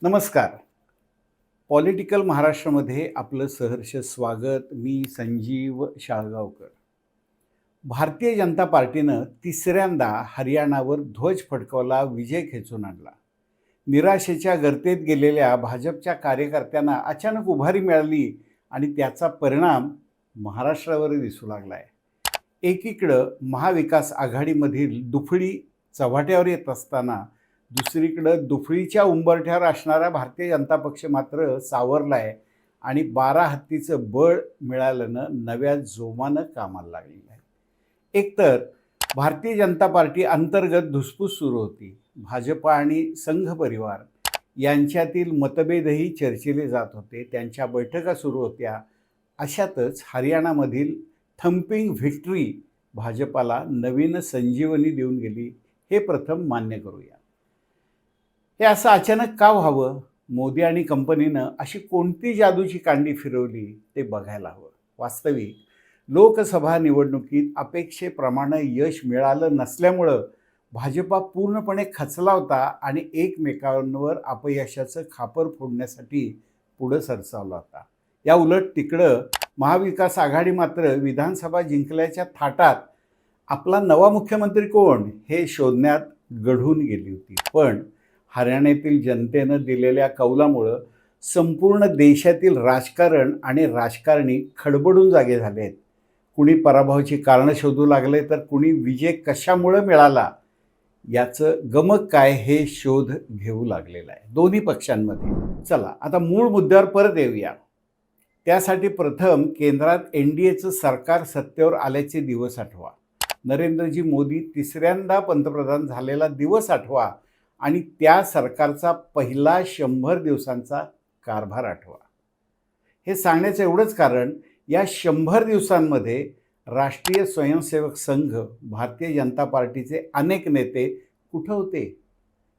नमस्कार. पॉलिटिकल महाराष्ट्रामध्ये आपलं सहर्ष स्वागत. मी संजीव शाळगावकर. भारतीय जनता पार्टीनं तिसऱ्यांदा हरियाणावर ध्वज फडकवला, विजय खेचून आणला. निराशेच्या गर्तेत गेलेल्या भाजपच्या कार्यकर्त्यांना अचानक उभारी मिळाली आणि त्याचा परिणाम महाराष्ट्रावर दिसू लागला आहे. एकीकडं महाविकास आघाडीमधील दुफळी चव्हाट्यावर येत असताना दुसरीकडं दुफळीच्या उंबरठ्यावर असणारा भारतीय जनता पक्ष मात्र सावरला आहे आणि 12 हत्तीचं बळ मिळाल्यानं नव्या जोमानं कामाला लागलेलं आहे. एकतर भारतीय जनता पार्टी अंतर्गत धुसफूस सुरू होती. भाजप आणि संघ परिवार यांच्यातील मतभेदही चर्चिले जात होते. त्यांच्या बैठका सुरू होत्या. अशातच हरियाणामधील थम्पिंग व्हिक्टरी भाजपाला नवीन संजीवनी देऊन गेली. हे प्रथम मान्य करूया. हे असं अचानक का व्हावं? मोदी आणि कंपनीनं अशी कोणती जादूची कांडी फिरवली ते बघायला हवं. वास्तविक लोकसभा निवडणुकीत अपेक्षेप्रमाणे यश मिळालं नसल्यामुळं भाजपा पूर्णपणे खचला होता आणि एकमेकांवर अपयशाचं खापर फोडण्यासाठी पुढं सरसावला होता. या उलट तिकडं महाविकास आघाडी मात्र विधानसभा जिंकल्याच्या थाटात आपला नवा मुख्यमंत्री कोण हे शोधण्यात गढून गेली होती. पण हरियाणातील जनतेनं दिलेल्या कौलामुळं संपूर्ण देशातील राजकारण आणि राजकारणी खडबडून जागे झाले आहेत. कुणी पराभवाची कारणं शोधू लागले तर कुणी विजय कशामुळं मिळाला याचं गमक काय हे शोध घेऊ लागलेला आहे दोन्ही पक्षांमध्ये. चला आता मूळ मुद्द्यावर परत येऊया. त्यासाठी प्रथम केंद्रात NDAचं सरकार सत्तेवर आल्याचे दिवस आठवा. नरेंद्रजी मोदी तिसऱ्यांदा पंतप्रधान झालेला दिवस आठवा आणि त्या सरकारचा पहिला 100 दिवसांचा कारभार आठवा. हे सांगण्याचं एवढंच कारण या 100 दिवसांमध्ये राष्ट्रीय स्वयंसेवक संघ, भारतीय जनता पार्टीचे अनेक नेते कुठं होते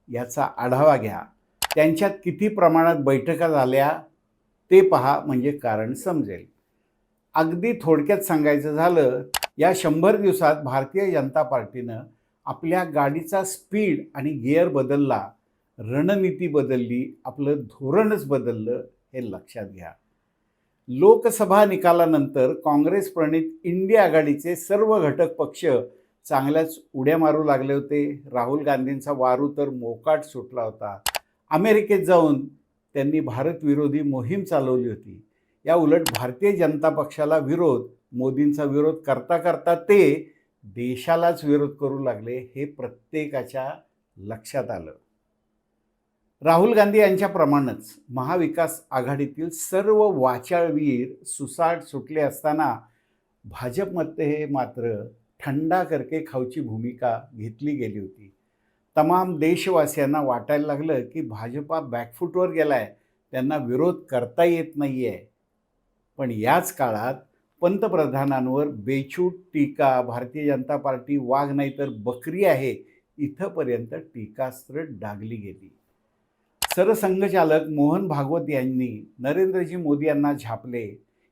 याचा आढावा घ्या. त्यांच्यात किती प्रमाणात बैठका झाल्या ते पहा, म्हणजे कारण समजेल. अगदी थोडक्यात सांगायचं झालं, या 100 दिवसात भारतीय जनता पार्टीनं आपल्या गाडीचा स्पीड आणि गिअर बदलला, रणनीती बदलली, आपलं धोरणच बदललं हे लक्षात घ्या. लोकसभा निकालानंतर काँग्रेस प्रणित इंडिया आघाडीचे सर्व घटक पक्ष चांगल्याच उड्या मारू लागले होते. राहुल गांधींचा वारू तर मोकाट सुटला होता. अमेरिकेत जाऊन त्यांनी भारतविरोधी मोहीम चालवली होती. या उलट भारतीय जनता पक्षाला विरोध, मोदींचा विरोध करता करता ते देशालाच विरोध करू लागले हे प्रत्येकाच्या लक्षात आलं. राहुल गांधी यांच्याप्रमाणेच महाविकास आघाडीतील सर्व वाचाळवीर सुसाट सुटले असताना भाजपमध्ये मात्र थंडा करके खाऊची भूमिका घेतली गेली होती. तमाम देशवासियांना वाटायला लागलं की भाजपा बॅकफूटवर गेलाय, त्यांना विरोध करता येत नाहीये. पण याच काळात पंतप्रधानांवर बेछूट टीका, भारतीय जनता पार्टी वाघ नाही तर बकरी आहे इथंपर्यंत टीकास्त्र डागली गेली. सरसंघचालक मोहन भागवत यांनी नरेंद्रजी मोदी यांना झापले.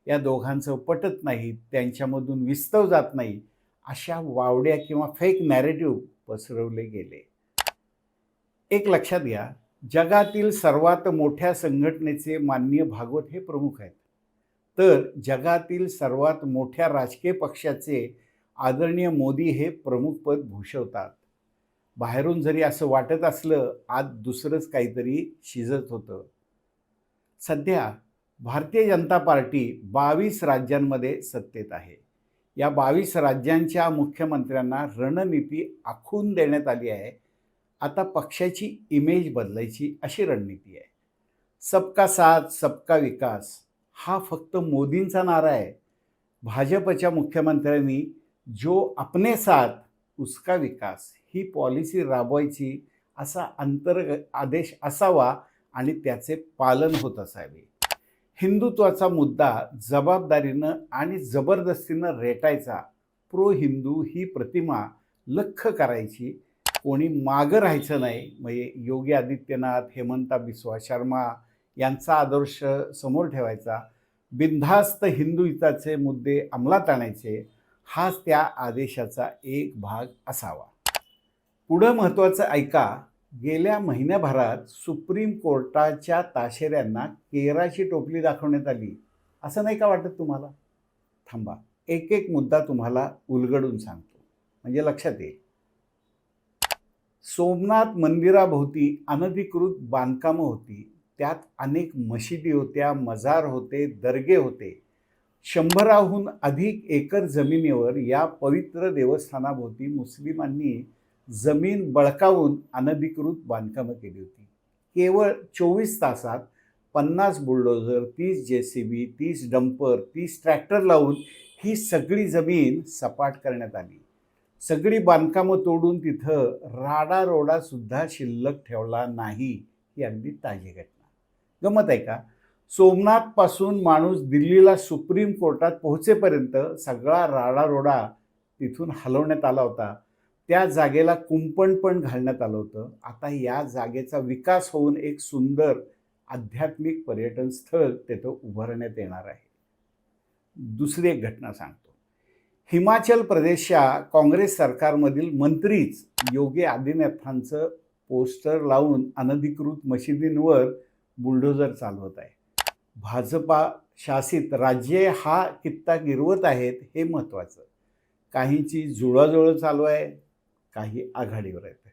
या दोघांचं पटत नाही, त्यांच्यामधून विस्तव जात नाही, अशा वावड्या किंवा फेक नॅरेटिव्ह पसरवले गेले. एक लक्षात घ्या, जगातील सर्वात मोठ्या संघटनेचे माननीय भागवत हे प्रमुख आहेत, तर जगातील सर्वात मोठ्या राजकीय पक्षाचे आदरणीय मोदी हे प्रमुखपद भूषवतात. बाहेरून जरी असं वाटत असलं, आत दुसरंच काहीतरी शिजत होतं. सध्या भारतीय जनता पार्टी 22 राज्यांमध्ये सत्तेत आहे. या 22 राज्यांच्या मुख्यमंत्र्यांना रणनीती आखून देण्यात आली आहे. आता पक्षाची इमेज बदलायची अशी रणनीती आहे. सबका साथ सबका विकास हा फक्त मोदींचा नारा आहे. भाजपच्या मुख्यमंत्र्यांनी जो अपने साथ उसका विकास ही पॉलिसी राबवायची असा आदेश असावा आणि त्याचे पालन होत असावे. हिंदुत्वाचा मुद्दा जबाबदारीनं आणि जबरदस्तीनं रेटायचा, प्रो हिंदू ही प्रतिमा लख्ख करायची, कोणी मागं राहायचं नाही. म्हणजे योगी आदित्यनाथ, हेमंता बिस्वा शर्मा यांचा आदर्श समोर ठेवायचा, बिनधास्त हिंदू हिताचे मुद्दे अंमलात आणायचे, हाच त्या आदेशाचा एक भाग असावा. पुढं महत्त्वाचं ऐका, गेल्या महिन्याभरात सुप्रीम कोर्टाच्या ताशेऱ्यांना केराची टोपली दाखवण्यात आली. असं नाही का वाटत तुम्हाला? थांबा, एक एक मुद्दा तुम्हाला उलगडून सांगतो, म्हणजे लक्षात येईल. सोमनाथ मंदिराभोवती अनधिकृत बांधकामं होती. त्यात अनेक मशिदी होत्या, मजार होते, दर्गे होते. 100हून अधिक एकर जमिनीवर या पवित्र देवस्थानाभोवती मुस्लिमांनी जमीन बळकावून अनधिकृत बांधकामं केली होती. केवळ 24 तासात 50 बुलडोझर, 30 JCB, 30 डंपर, 30 ट्रॅक्टर लावून ही सगळी जमीन सपाट करण्यात आली. सगळी बांधकामं तोडून तिथं राडारोडा सुद्धा शिल्लक ठेवला नाही. ही अगदी ताजी घटना. गंमत आहे का? सोमनाथपासून माणूस दिल्लीला सुप्रीम कोर्टात पोहोचेपर्यंत सगळा राडारोडा तिथून हलवण्यात आला होता. त्या जागेला कुंपण पण घालण्यात आलं होतं. आता या जागेचा विकास होऊन एक सुंदर आध्यात्मिक पर्यटन स्थळ तिथं उभारण्यात येणार आहे. दुसरी एक घटना सांगतो. हिमाचल प्रदेशच्या काँग्रेस सरकारमधील मंत्रीच योगी आदित्यनाथांचं पोस्टर लावून अनधिकृत मशिदींवर बुलडोझर चालवत आहे. भाजपा शासित राज्ये हा कित्ता गिरवत आहेत हे महत्त्वाचं. काहींची जुळवाजुळव चालू आहे, काही आघाडीवर आहेत.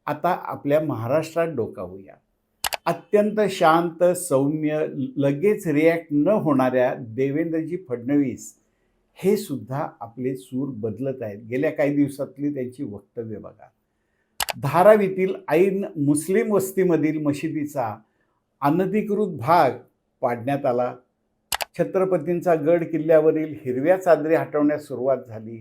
आता आपल्या महाराष्ट्रात डोकावूया. अत्यंत शांत, सौम्य, लगेच रिॲक्ट न होणाऱ्या देवेंद्रजी फडणवीस हे सुद्धा आपले सूर बदलत आहेत. गेल्या काही दिवसातली त्यांची वक्तव्य बघा. धारावीतील ऐन मुस्लिम वस्तीमधील मशिदीचा अनधिकृत भाग पाडण्यात आला. छत्रपतींचा गड किल्ल्यावरील हिरव्या चादरी हटवण्यास सुरुवात झाली.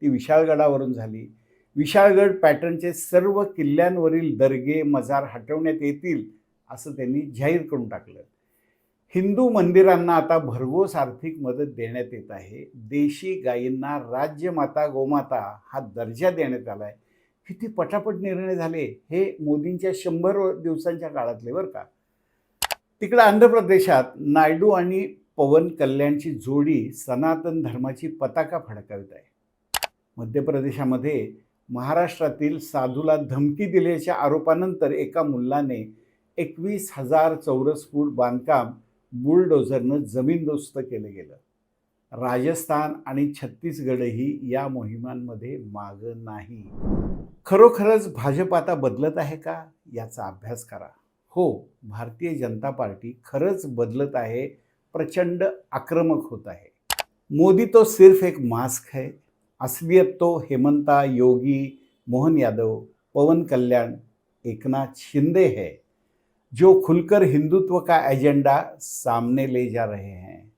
ती विशाळगडावरून झाली. विशाळगड पॅटर्नचे सर्व किल्ल्यांवरील दर्गे, मजार हटवण्यात येतील असं त्यांनी जाहीर करून टाकलं. हिंदू मंदिरांना आता भरघोस आर्थिक मदत देण्यात येत आहे. देशी गायींना राज्यमाता, गोमाता हा दर्जा देण्यात आला आहे. किती पटापट निर्णय झाले हे मोदींच्या 100 दिवसांच्या काळातले बरं का. तिकडे आंध्र प्रदेशात नायडू आणि पवन कल्याणची जोडी सनातन धर्माची पताका फडकावित आहे. मध्य प्रदेशामध्ये महाराष्ट्रातील साधूला धमकी दिल्याच्या आरोपानंतर एका मुल्लाने 21,000 चौरस फूट बांधकाम बुलडोझरनं जमीनदोस्त केलं गेलं. राजस्थान आणि छत्तीसगडही या मोहिमांमध्ये मागं नाही. खरोखरच भाजप आता बदलत आहे का? याचा अभ्यास करा. हो, भारतीय जनता पार्टी खरंच बदलत आहे, प्रचंड आक्रमक होत आहे. मोदी तो सिर्फ एक मास्क है. असलियत तो हेमंता, योगी, मोहन यादव, पवन कल्याण, एकनाथ शिंदे है, जो खुलकर हिंदुत्व का एजेंडा सामने ले जा रहे हैं.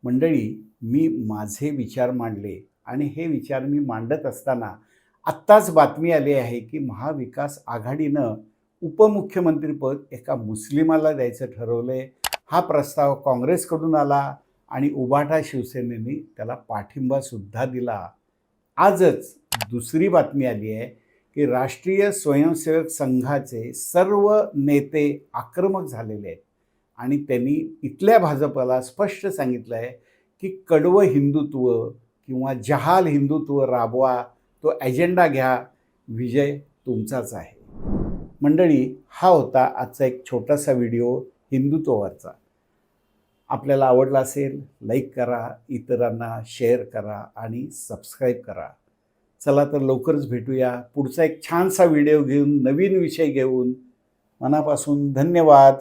मंडळी, मी माझे विचार मांडले आणि हे विचार मी मांडत असताना आत्ताच बातमी आली आहे की महाविकास आघाडीनं उपमुख्यमंत्रीपद एका मुस्लिमाला द्यायचं ठरवलंय. हा प्रस्ताव काँग्रेसकडून आला आणि उभाटा शिवसेनेने त्याला पाठिंबा सुद्धा दिला. आजच दुसरी बातमी आली आहे की राष्ट्रीय स्वयंसेवक संघाचे सर्व नेते आक्रमक झालेले आहेत आणि त्यांनी इथल्या भाजपला स्पष्ट सांगितलं आहे की कडवं हिंदुत्व किंवा जहाल हिंदुत्व राबवा, तो एजेंडा घ्या, विजय तुमचाच आहे. मंडळी, हा होता आजचा एक छोटासा व्हिडिओ हिंदुत्वावरचा. आपल्याला आवडला असेल लाईक करा, इतरांना शेअर करा आणि सबस्क्राईब करा. चला तर लवकरच भेटूया पुढचा एक छानसा व्हिडिओ घेऊन, नवीन विषय घेऊन. मनापासून धन्यवाद.